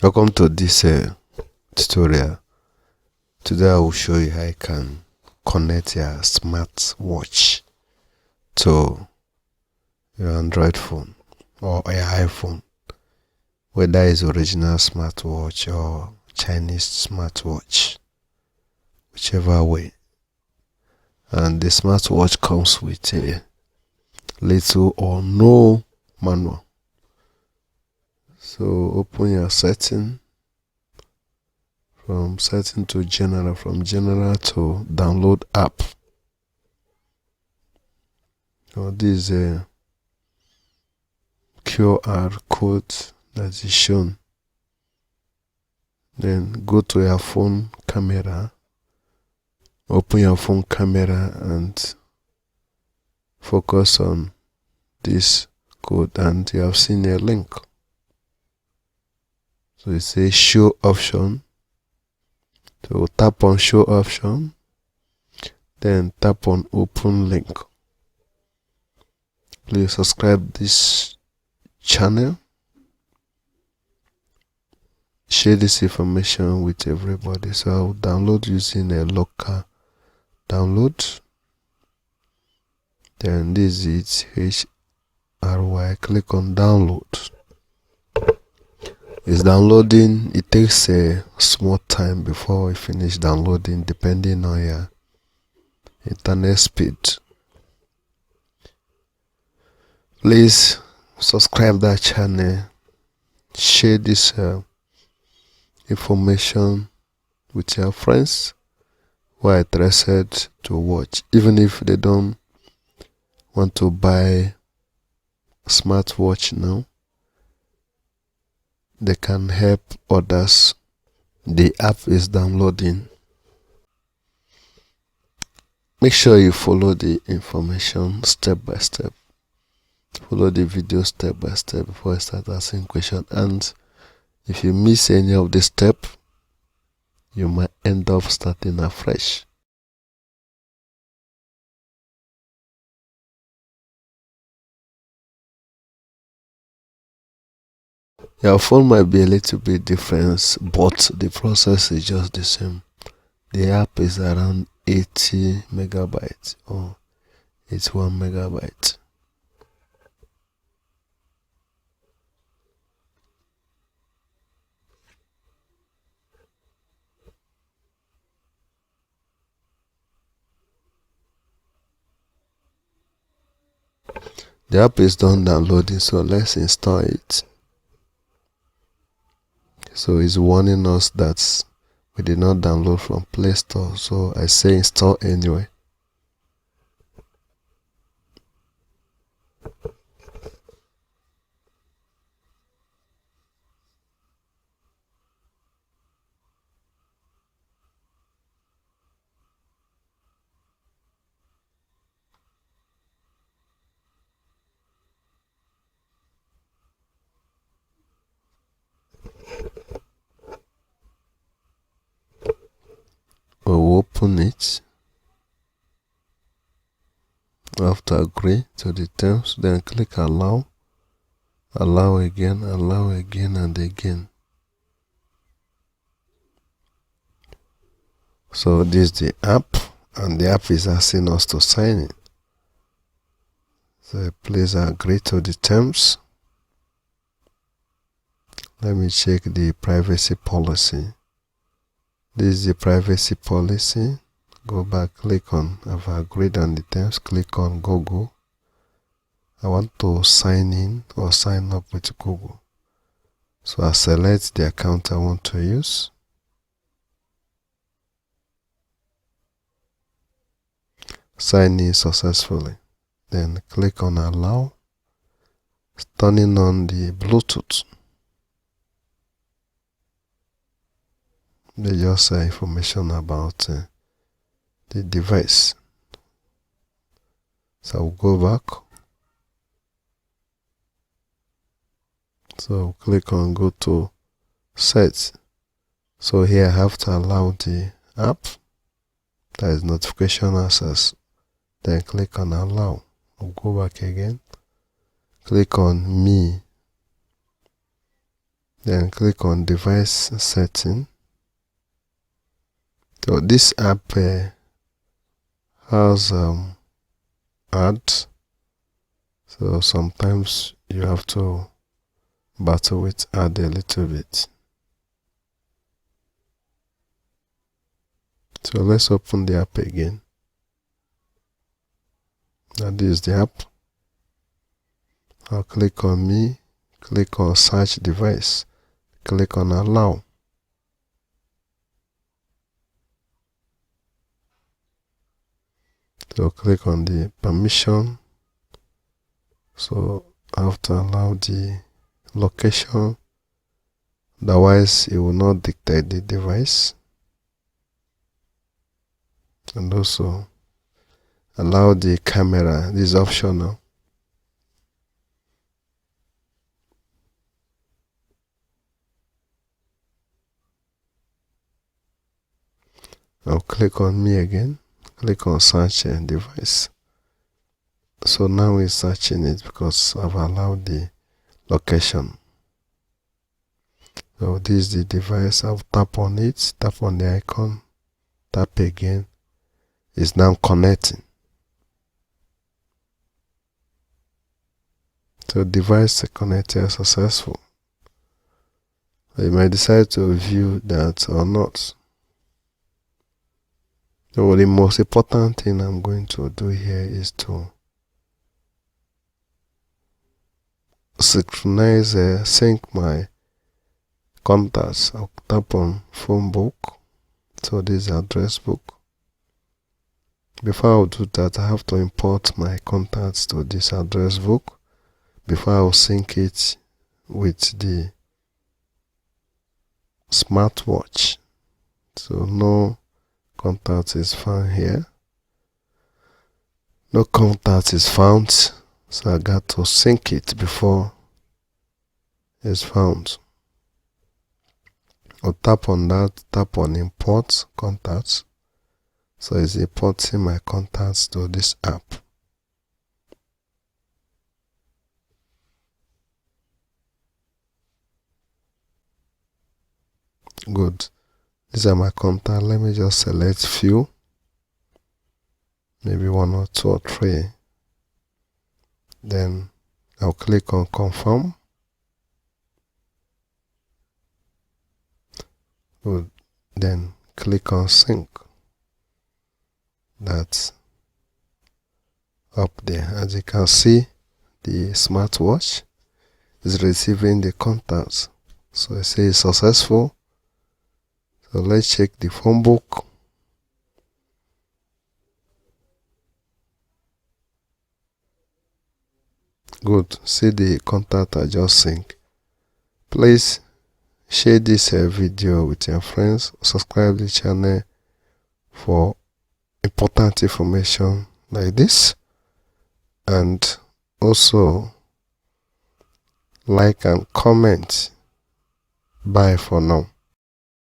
Welcome to this tutorial. Today I will show you how you can connect your smartwatch to your Android phone or your iPhone, whether it's original smartwatch or Chinese smartwatch, whichever way. And the smartwatch comes with a little or no manual. So open your setting, from setting to general, from general to download app. So this is a QR code that is shown. Then go to your phone camera, open your phone camera and focus on this code, and you have seen a link. So it says show option. So tap on show option, then tap on open link. Please subscribe this channel, share this information with everybody. So I'll download using a local download. Then this is HRY. Click on download. It's downloading. It takes a small time before it finish downloading, depending on your internet speed. Please subscribe that channel, share this information with your friends who are interested to watch, even if they don't want to buy a smartwatch now. They can help others. The app is downloading. Make sure you follow the information step by step. Follow the video step by step before I start asking questions. And if you miss any of the step, you might end up starting afresh. Your phone might be a little bit different, but the process is just the same. The app is around 80 megabytes or 81 megabytes. The app is done downloading, so let's install it. So it's warning us that we did not download from Play Store, so I say install anyway. We'll open it. We have to agree to the terms, then click allow, allow again, and again. So this is the app, and the app is asking us to sign in. So please agree to the terms. Let me check the privacy policy. This is the privacy policy. Go back, click on I've agreed on the terms, click on Google. I want to sign in or sign up with Google. So I select the account I want to use. Sign in successfully. Then click on allow. Turning on the Bluetooth. They just say information about the device. So I'll go back. So click on go to set. So here I have to allow the app, that is notification access. Then click on allow. I'll go back again. Click on me. Then click on device setting. So this app has ads, so sometimes you have to battle with ad a little bit. So let's open the app again. Now this is the app. I'll click on me, click on search device, click on allow. So click on the permission. So I have to allow the location, otherwise it will not detect the device. And also allow the camera, this is optional. I'll click on me again, click on search and device. So now it's searching it because I've allowed the location. So this is the device. I'll tap on it, tap on the icon, tap again. It's now connecting. So device connected successful. You might decide to view that or not. So the most important thing I'm going to do here is to synchronize, sync my contacts. I'll tap on phone book. So this is address book. Before I do that, I have to import my contacts to this address book before I'll sync it with the SmartWatch. So no contact is found here. No contact is found. So I got to sync it before it's found. I'll tap on that, tap on import contacts. So it's importing my contacts to this app. Good. These are my contacts. Let me just select few. Maybe 1 or 2 or 3. Then I'll click on confirm. Good. Then click on sync. That's up there. As you can see, the smartwatch is receiving the contacts. So it says successful. So let's check the phone book. Good. See the contact I just synced. Please share this video with your friends. Subscribe to the channel for important information like this. And also like and comment. Bye for now.